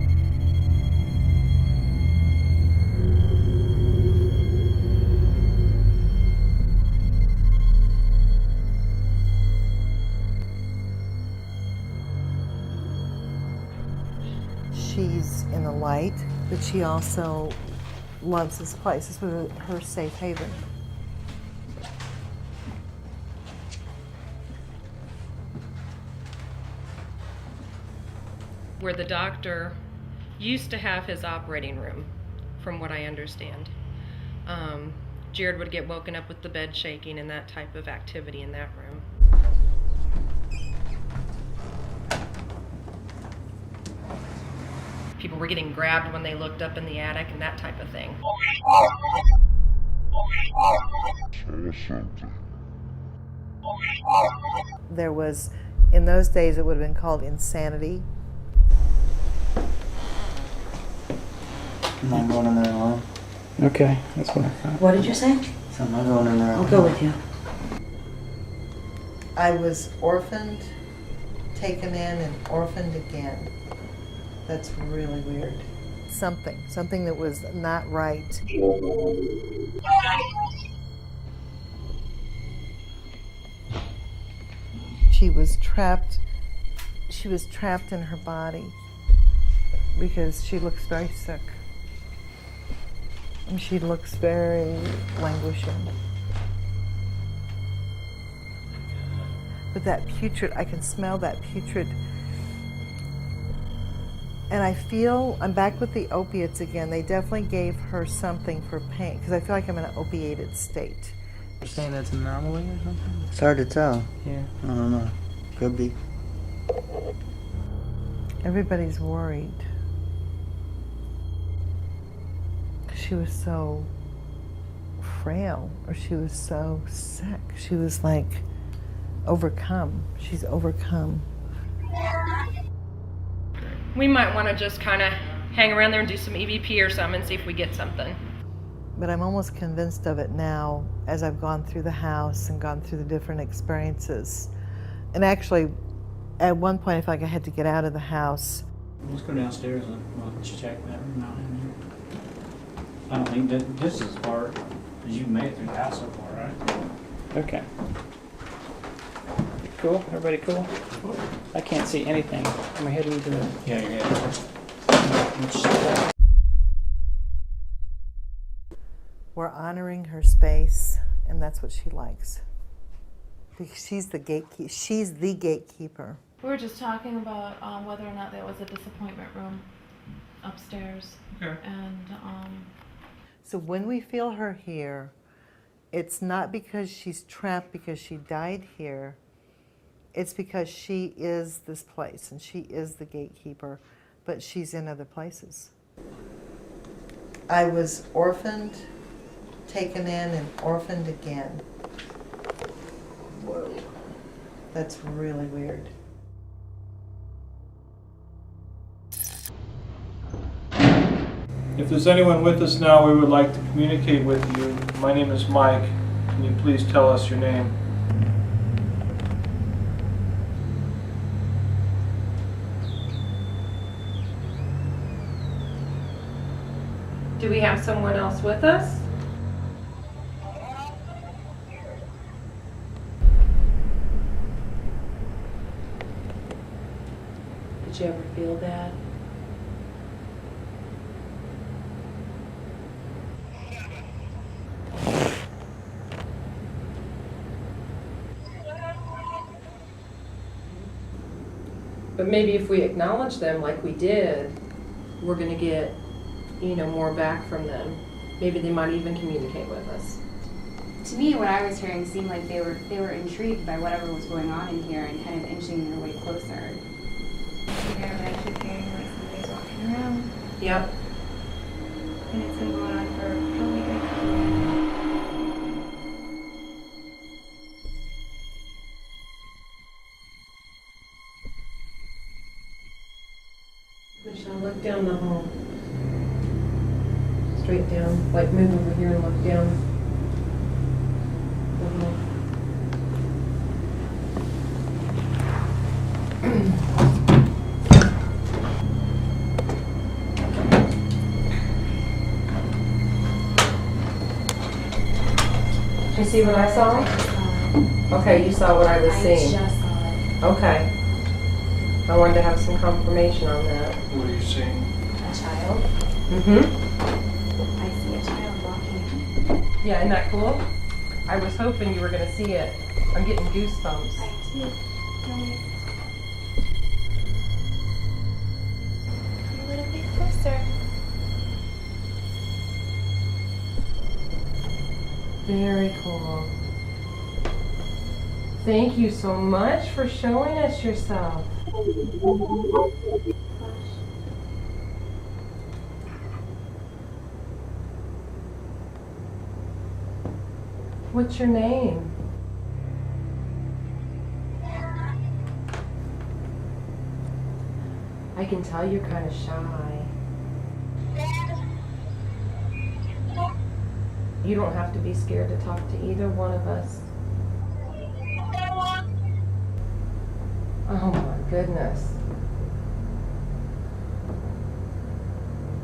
She's in the light, but she also loves this place. This was her safe haven. Where the doctor used to have his operating room, from what I understand. Jared would get woken up with the bed shaking and that type of activity in that room. People were getting grabbed when they looked up in the attic and that type of thing. There was, in those days, it would have been called insanity. I'm not going in there alone. Okay, that's what I thought. What did you say? So I'm not going in there alone. I'll go with you. I was orphaned, taken in, and orphaned again. That's really weird. Something that was not right. She was trapped in her body because she looks very sick. And she looks very languishing. But that putrid, I can smell that putrid. And I feel, I'm back with the opiates again. They definitely gave her something for pain, because I feel like I'm in an opiated state. You're saying that's an anomaly or something? It's hard to tell. Yeah. I don't know. Could be. Everybody's worried. She was so frail, or she was so sick. She was like overcome. She's overcome. We might want to just kind of hang around there and do some EVP or something and see if we get something. But I'm almost convinced of it now as I've gone through the house and gone through the different experiences. And actually, at one point, I felt like I had to get out of the house. Let's go downstairs and we'll check that room out in here. I don't think that this is as far as you've made it through the house so far, right? Okay. Cool? Everybody cool? I can't see anything. Am I heading to the... Yeah, you're good. We're honoring her space, and that's what she likes. Because she's the gatekeeper. She's the gatekeeper. We were just talking about whether or not there was a disappointment room upstairs. Okay. And so when we feel her here, It's not because she's trapped because she died here. It's because she is this place and she is the gatekeeper, but she's in other places. I was orphaned, taken in, and orphaned again. Whoa. That's really weird. If there's anyone with us now, we would like to communicate with you. My name is Mike. Can you please tell us your name? Do we have someone else with us? Did you ever feel bad? But maybe if we acknowledge them like we did, we're going to get, more back from them. Maybe they might even communicate with us. To me, what I was hearing seemed like they were intrigued by whatever was going on in here and kind of inching their way closer. I keep hearing like somebody's walking around. Yep. And it's been going on for probably a good couple of minutes. Michelle, look down the hall. Straight down. Like move over here and look down the hall. You see what I saw? Okay, you saw what I was seeing. just saw it. Okay. I wanted to have some confirmation on that. What are you seeing? A child. Mm-hmm. I see a child walking. Yeah, isn't that cool? I was hoping you were going to see it. I'm getting goosebumps. I too. Come a little bit closer. Very cool. Thank you so much for showing us yourself. What's your name? I can tell you're kind of shy. You don't have to be scared to talk to either one of us. Oh my goodness.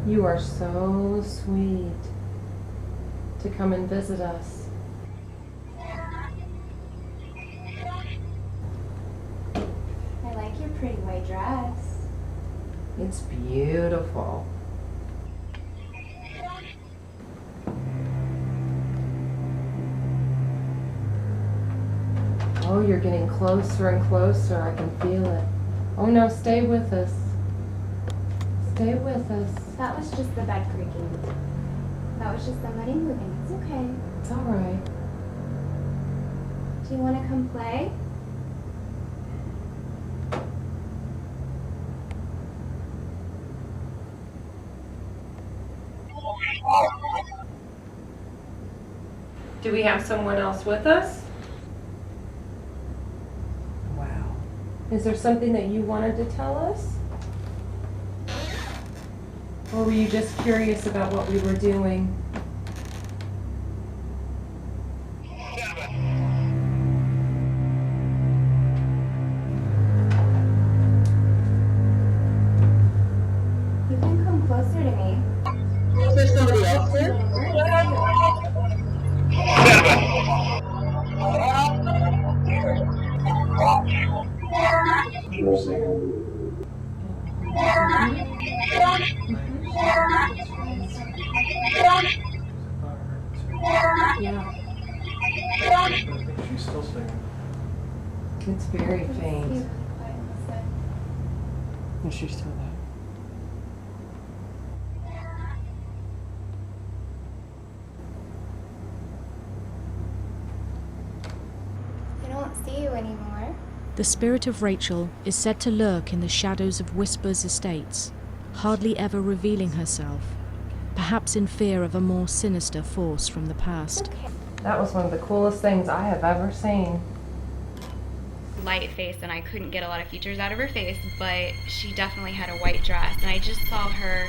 You are so sweet to come and visit us. I like your pretty white dress. It's beautiful. Oh, you're getting closer and closer. I can feel it. Oh no, stay with us. Stay with us. That was just the bed creaking. That was just somebody moving. It's okay. It's all right. Do you want to come play? Do we have someone else with us? Wow. Is there something that you wanted to tell us? Or were you just curious about what we were doing? You can come closer to me. Is there somebody else here? Yeah. I think she's still singing. It's very faint. Is she still there? The spirit of Rachel is said to lurk in the shadows of Whispers Estates, hardly ever revealing herself, perhaps in fear of a more sinister force from the past. That was one of the coolest things I have ever seen. Light face, and I couldn't get a lot of features out of her face, but she definitely had a white dress, and I just saw her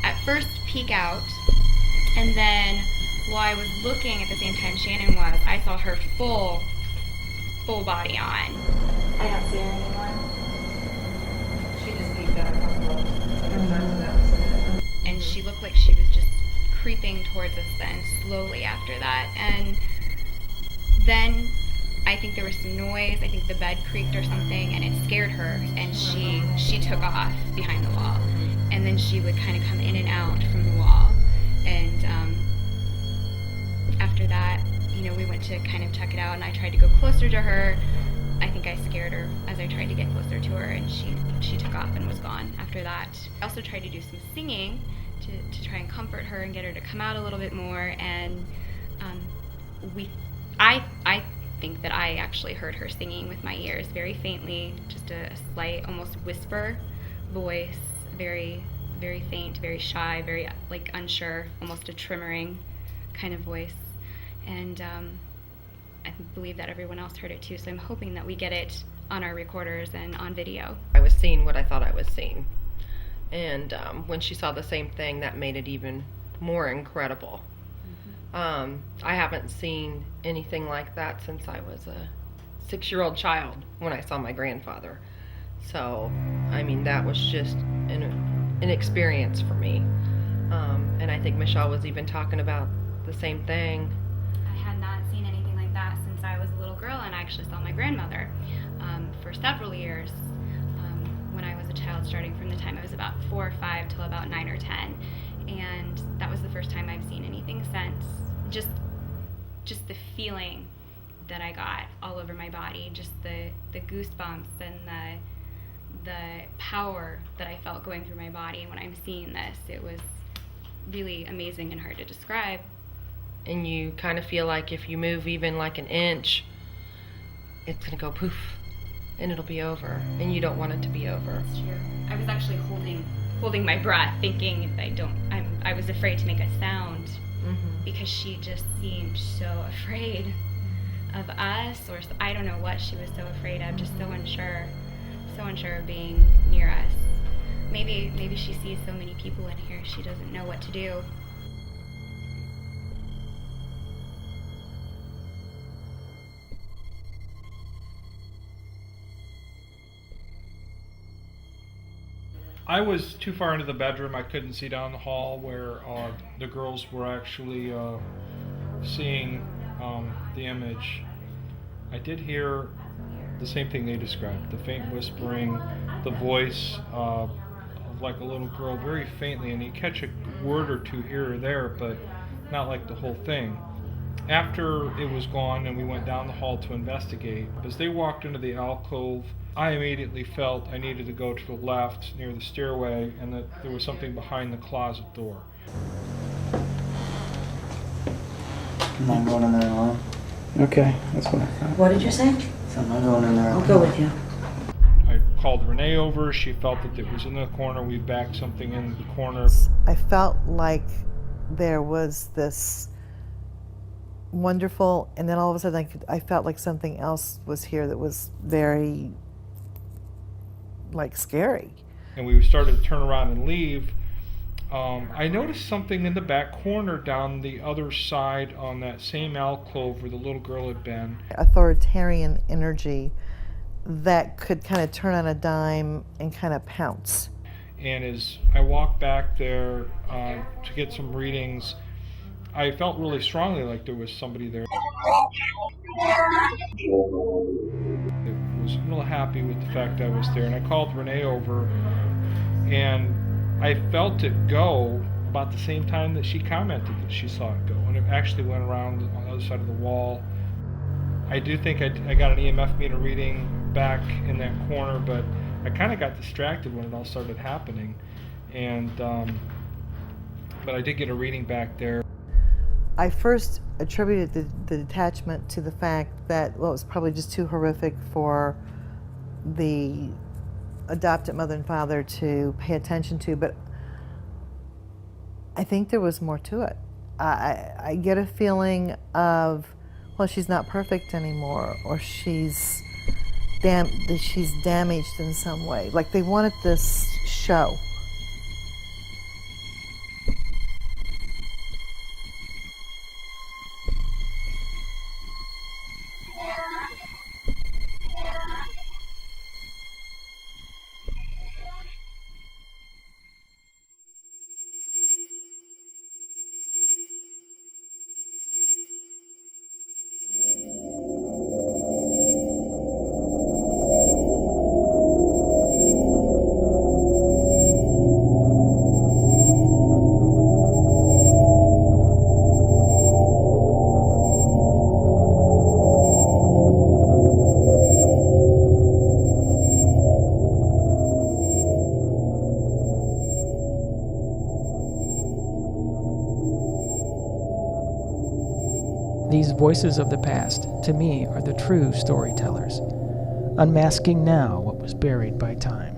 at first peek out, and then while I was looking at the same time Shannon was, I saw her full body on. I don't see her anymore. She just peeked out a couple of times, that was it. And she looked like she was just creeping towards us then, slowly after that. And then I think there was some noise. I think the bed creaked or something, and it scared her, and she took off behind the wall. And then she would kind of come in and out from the wall. And after that, you know, we went to kind of check it out, and I tried to go closer to her. I think I scared her as I tried to get closer to her, and she took off and was gone after that. I also tried to do some singing to try and comfort her and get her to come out a little bit more, and I think that I actually heard her singing with my ears very faintly, just a slight, almost whisper voice, very, very faint, very shy, very like unsure, almost a tremoring kind of voice. And I believe that everyone else heard it too, so I'm hoping that we get it on our recorders and on video. I was seeing what I thought I was seeing. And when she saw the same thing, that made it even more incredible. I haven't seen anything like that since I was a 6-year-old child when I saw my grandfather. So, I mean, that was just an experience for me. And I think Michelle was even talking about the same thing. I had not seen anything like that since I was a little girl, and I actually saw my grandmother for several years when I was a child, starting from the time I was about 4 or 5 till about 9 or 10. And that was the first time I've seen anything since. Just the feeling that I got all over my body, just the goosebumps and the power that I felt going through my body when I'm seeing this. It was really amazing and hard to describe. And you kind of feel like if you move even like an inch, it's gonna go poof, and it'll be over, and you don't want it to be over. That's true. I was actually holding my breath, thinking I was afraid to make a sound, because she just seemed so afraid of us, or I don't know what she was so afraid of, just so unsure of being near us. Maybe she sees so many people in here, she doesn't know what to do. I was too far into the bedroom. I couldn't see down the hall where the girls were actually seeing the image. I did hear the same thing they described, the faint whispering, the voice of like a little girl, very faintly, and you catch a word or two here or there, but not like the whole thing. After it was gone and we went down the hall to investigate, as they walked into the alcove, I immediately felt I needed to go to the left near the stairway, and that there was something behind the closet door. I'm not going in there alone. Okay, that's what I thought. What did you say? So I'm not going in there alone. I'll go with you. I called Renee over. She felt that it was in the corner. We backed something in the corner. I felt like there was this wonderful, and then all of a sudden I felt like something else was here that was very, like, scary. And we started to turn around and leave. I noticed something in the back corner down the other side on that same alcove where the little girl had been. Authoritarian energy that could kind of turn on a dime and kind of pounce. And as I walked back there to get some readings, I felt really strongly like there was somebody there. I was real happy with the fact I was there, and I called Renee over, and I felt it go about the same time that she commented that she saw it go, and it actually went around on the other side of the wall. I do think I got an EMF meter reading back in that corner, but I kind of got distracted when it all started happening, and but I did get a reading back there. I first attributed the detachment to the fact that, well, it was probably just too horrific for the adopted mother and father to pay attention to, but I think there was more to it. I get a feeling of, well, she's not perfect anymore, or she's damaged in some way. Like they wanted this show. These voices of the past, to me, are the true storytellers, unmasking now what was buried by time.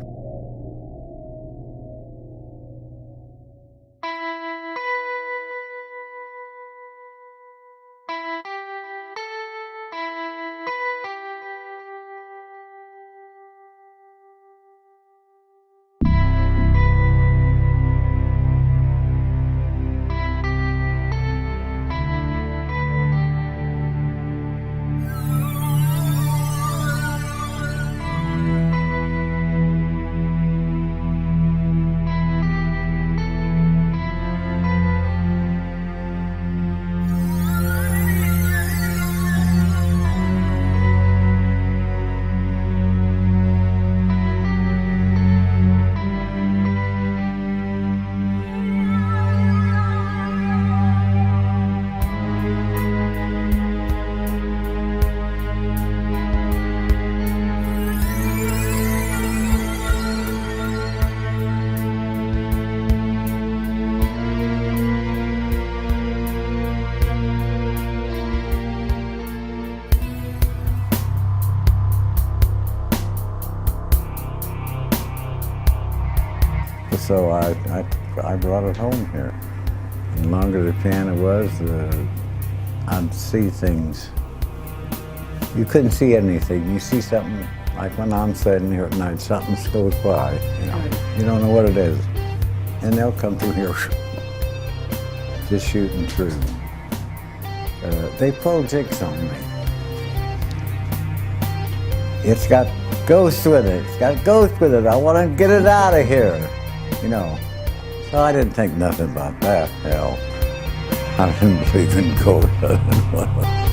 So I brought it home here. The longer the piano was, I'd see things. You couldn't see anything. You see something, like when I'm sitting here at night, something goes by, you know. You don't know what it is. And they'll come through here, just shooting through. They pull jigs on me. It's got ghosts with it. It's got ghosts with it. I want to get it out of here. You know, so I didn't think nothing about that, hell. I didn't believe in ghosts.